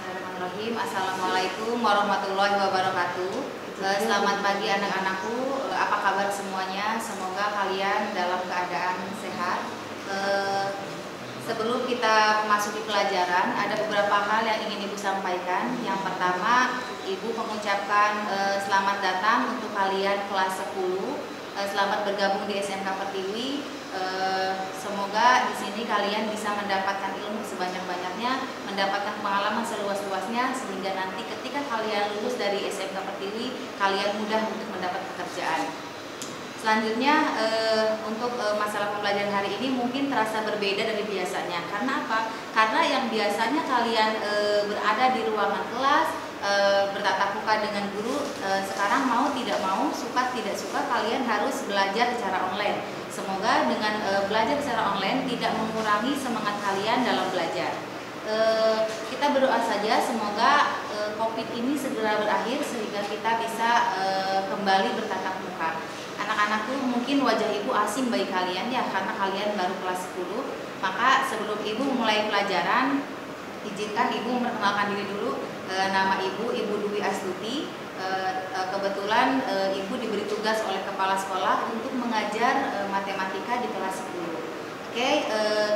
Bismillahirrahmanirrahim. Assalamualaikum warahmatullahi wabarakatuh. Selamat pagi anak-anakku. Apa kabar semuanya? Semoga kalian dalam keadaan sehat. Sebelum kita memasuki pelajaran, ada beberapa hal yang ingin Ibu sampaikan. Yang pertama, Ibu mengucapkan selamat datang untuk kalian kelas 10. Selamat bergabung di SMK Pertiwi. Semoga di sini kalian bisa mendapatkan ilmu sebanyak-banyaknya, mendapatkan pengalaman seluas-luasnya, sehingga nanti ketika kalian lulus dari SMK Pertiwi, kalian mudah untuk mendapat pekerjaan. Selanjutnya untuk masalah pembelajaran hari ini mungkin terasa berbeda dari biasanya. Karena apa? Karena yang biasanya kalian berada di ruangan kelas, bertatap muka dengan guru, sekarang mau tidak mau, suka tidak suka, kalian harus belajar secara online. Semoga dengan belajar secara online tidak mengurangi semangat kalian dalam belajar. Kita berdoa saja semoga COVID ini segera berakhir sehingga kita bisa kembali bertatap muka. Anak-anakku, mungkin wajah Ibu asing bagi kalian ya, karena kalian baru kelas 10. Maka sebelum Ibu mulai pelajaran, izinkan Ibu memperkenalkan diri dulu. Nama Ibu Dwi Astuti. Kebetulan Ibu diberi tugas oleh kepala sekolah untuk mengajar matematika di kelas 10. Oke,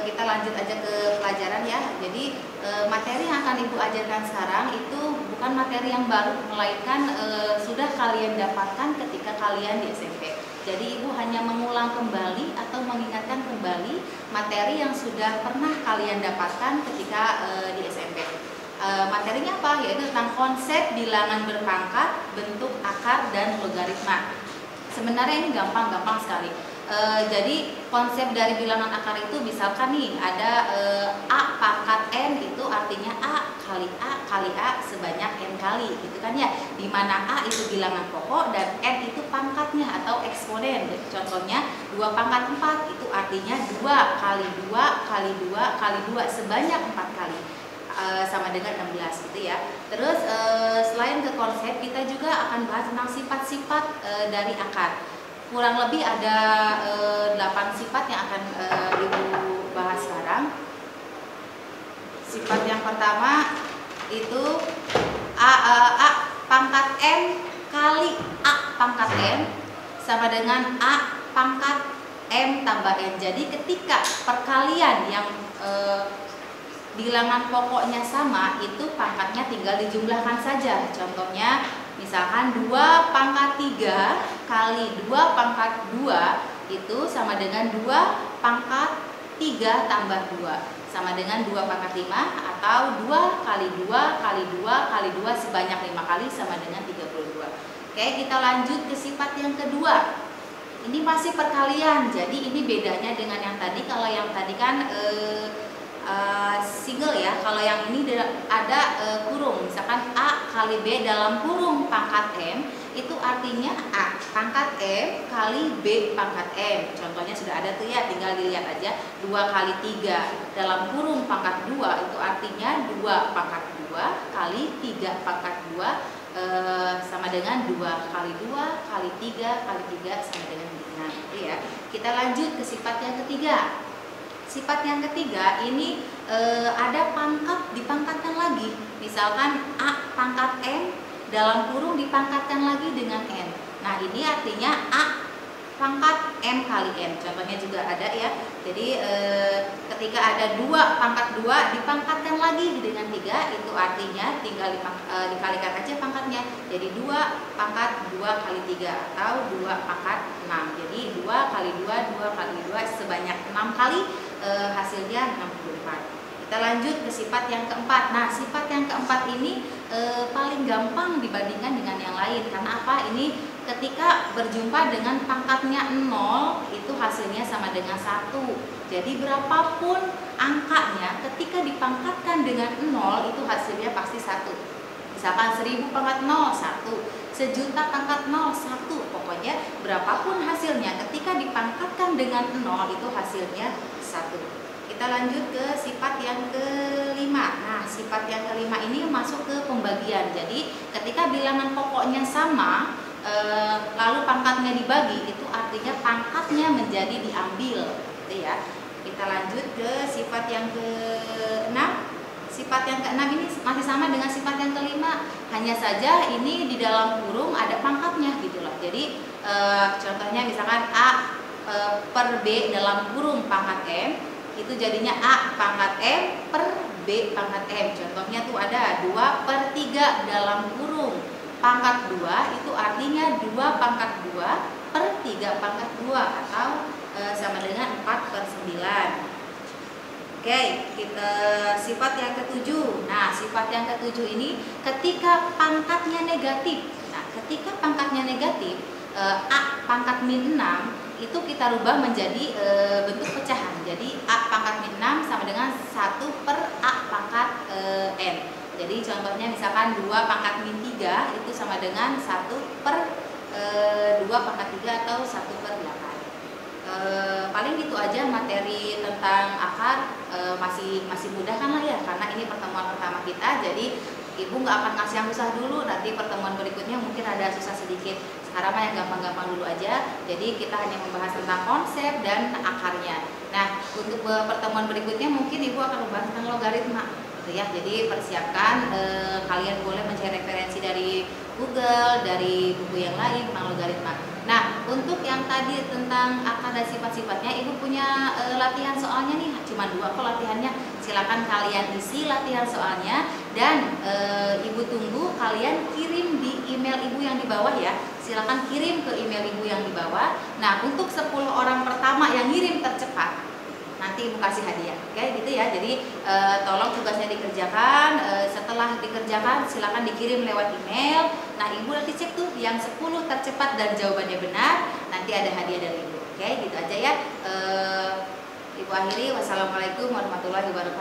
kita lanjut aja ke pelajaran ya. Jadi materi yang akan Ibu ajarkan sekarang itu bukan materi yang baru, melainkan sudah kalian dapatkan ketika kalian di SMP. Jadi Ibu hanya mengulang kembali atau mengingatkan kembali materi yang sudah pernah kalian dapatkan ketika di SMP. Materinya apa? Yaitu tentang konsep bilangan berpangkat, bentuk akar, dan logaritma. Sebenarnya ini gampang sekali. Jadi konsep dari bilangan akar itu misalkan nih ada A pangkat N, itu artinya A kali A sebanyak N kali, gitu kan ya. Dimana A itu bilangan pokok dan N itu pangkatnya atau eksponen. Jadi contohnya 2 pangkat 4 itu artinya 2 kali 2 kali 2 kali 2 sebanyak 4 kali. Sama dengan 16 gitu ya. Terus selain ke konsep, kita juga akan bahas tentang sifat-sifat dari akar. Kurang lebih ada 8 sifat yang akan Ibu bahas sekarang. Sifat yang pertama itu A pangkat M kali A pangkat M sama dengan A pangkat M tambah N. Jadi ketika perkalian yang bilangan pokoknya sama, itu pangkatnya tinggal dijumlahkan saja. Contohnya misalkan 2 pangkat 3 kali 2 pangkat 2 itu sama dengan 2 pangkat 3 tambah 2 sama dengan 2 pangkat 5, atau 2 kali 2 kali 2 kali 2 sebanyak 5 kali sama dengan 32. Oke, kita lanjut ke sifat yang kedua. Ini masih perkalian, jadi ini bedanya dengan yang tadi. Kalau yang tadi kan single ya, kalau yang ini ada kurung, misalkan A kali B dalam kurung pangkat M, itu artinya A pangkat M kali B pangkat M. Contohnya sudah ada tuh ya, tinggal dilihat aja. 2 kali 3 dalam kurung pangkat 2 itu artinya 2 pangkat 2 kali 3 pangkat 2 sama dengan 2 kali 2 kali 3 kali 3 sama dengan 5 gitu ya. Kita lanjut ke sifat yang ketiga. Sifat yang ketiga ini ada pangkat dipangkatkan lagi. Misalkan A pangkat M dalam kurung dipangkatkan lagi dengan N. Nah ini artinya A pangkat M kali N. Contohnya juga ada ya. Jadi ketika ada 2 pangkat 2 dipangkatkan lagi dengan 3, itu artinya tinggal dikalikan aja pangkatnya. Jadi 2 pangkat 2 kali 3 atau 2 pangkat 6. Jadi 2 kali 2 2 kali 2 sebanyak 6 kali, hasilnya 64. Kita lanjut ke sifat yang keempat. Nah sifat yang keempat ini paling gampang dibandingkan dengan yang lain. Karena apa? Ini ketika berjumpa dengan pangkatnya 0, itu hasilnya sama dengan 1. Jadi berapapun angkanya, ketika dipangkatkan dengan 0, itu hasilnya pasti 1. Misalkan 1000 pangkat 0, 1. Sejuta pangkat 0, 1. Pokoknya berapapun hasilnya, ketika dipangkatkan dengan 0, itu hasilnya 1. Kita lanjut ke sifat yang kelima. Nah, sifat yang kelima ini masuk ke pembagian. Jadi, ketika bilangan pokoknya sama, lalu pangkatnya dibagi, itu artinya pangkatnya menjadi diambil, gitu ya. Kita lanjut ke sifat yang keenam. Sifat yang keenam ini masih sama dengan sifat yang kelima, hanya saja ini di dalam kurung ada pangkatnya gitu loh. Jadi contohnya misalkan A per B dalam kurung pangkat M, itu jadinya A pangkat M per B pangkat M. Contohnya tuh ada 2/3 dalam kurung pangkat 2, itu artinya 2 pangkat 2 per 3 pangkat 2 atau sama dengan 4/9. Oke, kita sifat yang ketujuh. Nah, sifat yang ketujuh ini ketika pangkatnya negatif. Nah, ketika pangkatnya negatif, A pangkat min 6 itu kita rubah menjadi bentuk pecahan. Jadi A pangkat min 6 sama dengan 1 per A pangkat N. Jadi contohnya misalkan 2 pangkat min 3 itu sama dengan 1 per 2 pangkat 3 atau 1/8. Paling gitu aja materi tentang akar, masih mudah kan lah ya, karena ini pertemuan pertama kita. Jadi ibu nggak akan ngasih yang susah dulu, nanti pertemuan berikutnya mungkin ada susah sedikit. Sekarang mah yang gampang-gampang dulu aja. Jadi kita hanya membahas tentang konsep dan akarnya. Nah, untuk pertemuan berikutnya mungkin ibu akan membahas tentang logaritma gitu ya. Jadi persiapkan, kalian boleh mencari referensi dari Google, dari buku yang lain tentang logaritma. Nah, untuk yang tadi tentang akar dan sifat-sifatnya, ibu punya latihan soalnya nih, cuma 2 kok latihannya. Silakan kalian isi latihan soalnya dan ibu tunggu kalian kirim di email ibu yang di bawah ya. Silakan kirim ke email ibu yang di bawah. Nah, untuk 10 orang pertama yang ngirim tercepat, nanti ibu kasih hadiah. Oke, gitu ya. Jadi tolong tugasnya dikerjakan. Setelah dikerjakan silakan dikirim lewat email. Nah, ibu nanti cek tuh yang 10 tercepat dan jawabannya benar, nanti ada hadiah dari ibu. Oke, gitu aja ya. Ibu akhiri. Wassalamualaikum warahmatullahi wabarakatuh.